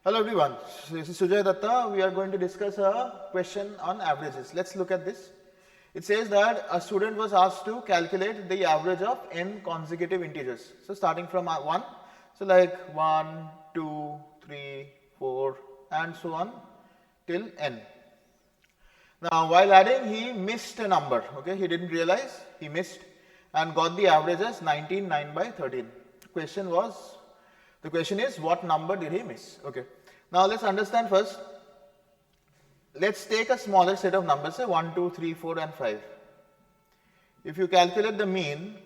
Hello everyone, this is Sujay Datta. We are going to discuss a question on averages. Let's look at this. It says that a student was asked to calculate the average of n consecutive integers. So starting from 1, so like 1, 2, 3, 4 and so on till n. Now while adding he missed a number, okay, he didn't realize, he missed and got the average as 19, 9 by 13. The question is what number did he miss? Okay. Now let's understand first. Let's take a smaller set of numbers, say 1, 2, 3, 4 and 5. If you calculate the mean,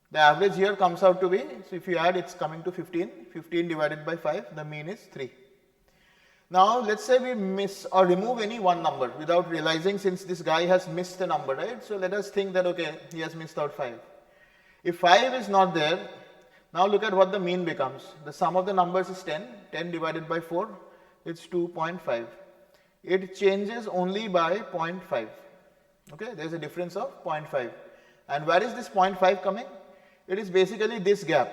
the average here comes out to be, so if you add it's coming to 15, 15 divided by 5, the mean is 3. Now let's say we miss or remove any one number without realizing, since this guy has missed a number, right? So let us think that okay, he has missed out 5. If 5 is not there, now look at what the mean becomes. The sum of the numbers is 10. 10 divided by 4, it's 2.5. It changes only by 0.5. Okay, there is a difference of 0.5. And where is this 0.5 coming? It is basically this gap.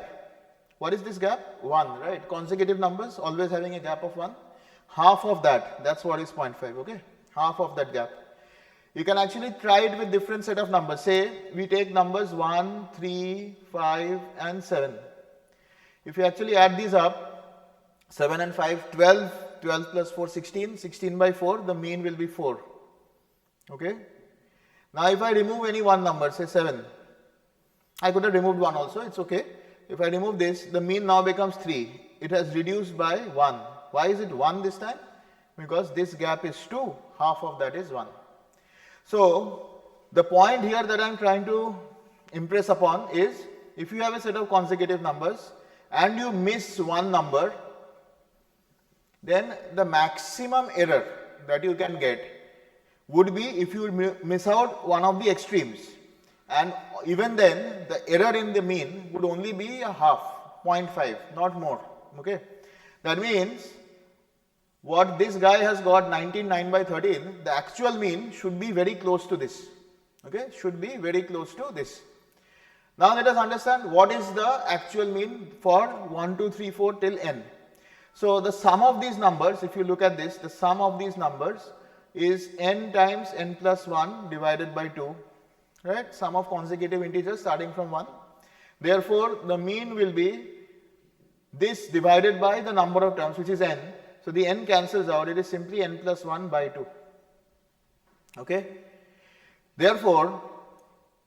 What is this gap? 1, right? Consecutive numbers always having a gap of 1. Half of that, that's what is 0.5, okay? Half of that gap. You can actually try it with different set of numbers. Say we take numbers 1, 3, 5 and 7. If you actually add these up, 7 and 5, 12, 12 plus 4, 16, 16 by 4, the mean will be 4. Okay. Now if I remove any one number, say 7, I could have removed 1 also, it's okay. If I remove this, the mean now becomes 3. It has reduced by 1. Why is it 1 this time? Because this gap is 2, half of that is 1. So the point here that I am trying to impress upon is, if you have a set of consecutive numbers and you miss one number, then the maximum error that you can get would be if you miss out one of the extremes, and even then the error in the mean would only be a half, 0.5, not more. Okay, that means what this guy has got 19, 9 by 13, the actual mean should be very close to this. Okay, should be very close to this. Now let us understand what is the actual mean for 1, 2, 3, 4 till n. So the sum of these numbers, if you look at this, the sum of these numbers is n times n plus 1 divided by 2, right? Sum of consecutive integers starting from 1. Therefore, the mean will be this divided by the number of terms, which is n. So the n cancels out, it is simply n plus 1 by 2. Okay. Therefore,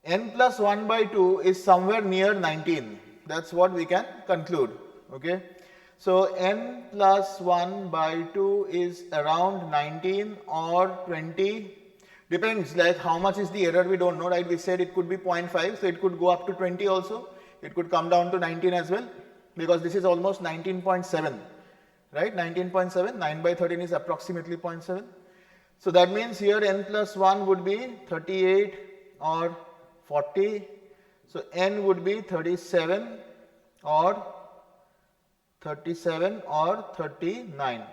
n plus 1 by 2 is somewhere near 19. That's what we can conclude. Okay. So n plus 1 by 2 is around 19 or 20. Depends, like how much is the error, we don't know, right? We said it could be 0.5, so it could go up to 20 also. It could come down to 19 as well, because this is almost 19.7. Right, 19.7, 9 by 13 is approximately 0.7. So that means here n plus 1 would be 38 or 40. So n would be 37 or 39.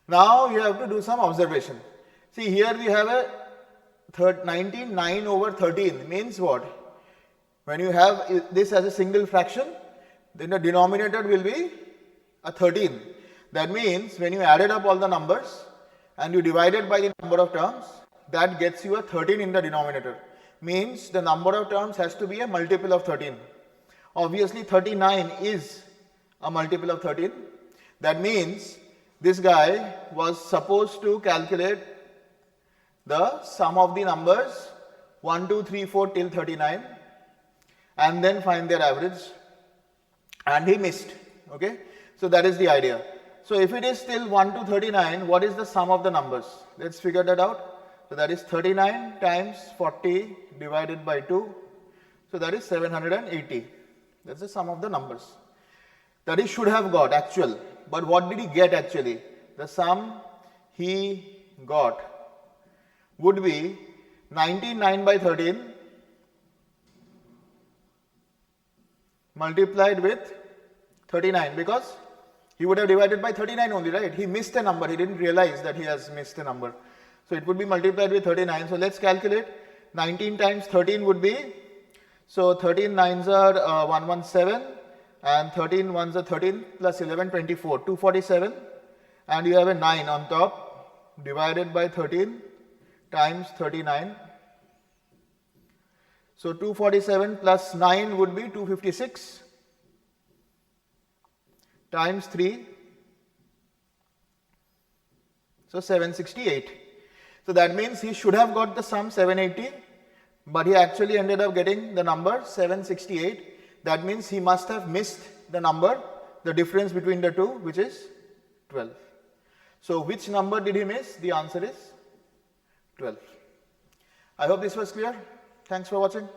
Now you have to do some observation. See, here we have a 19, 9 over 13 means what? When you have this as a single fraction, then the denominator will be a 13. That means when you added up all the numbers and you divided by the number of terms, that gets you a 13 in the denominator. Means the number of terms has to be a multiple of 13. Obviously 39 is a multiple of 13. That means this guy was supposed to calculate the sum of the numbers 1, 2, 3, 4 till 39 and then find their average, and he missed. Okay. So that is the idea. So if it is still 1 to 39, what is the sum of the numbers? Let's figure that out. So that is 39 times 40 divided by 2. So that is 780. That's the sum of the numbers that he should have got actual. But what did he get actually? The sum he got would be 19, 9 by 13 multiplied with 39, because he would have divided by 39 only, right? He missed a number. He didn't realize that he has missed a number. So it would be multiplied with 39. So let's calculate. 19 times 13 would be, so 13 nines are 117. and 13 ones are 13 plus 11, 24, 247, and you have a 9 on top divided by 13 times 39. So 247 plus 9 would be 256 times 3, so 768. So that means he should have got the sum 780, but he actually ended up getting the number 768. That means he must have missed the number, the difference between the two, which is 12. So which number did he miss? The answer is 12. I hope this was clear. Thanks for watching.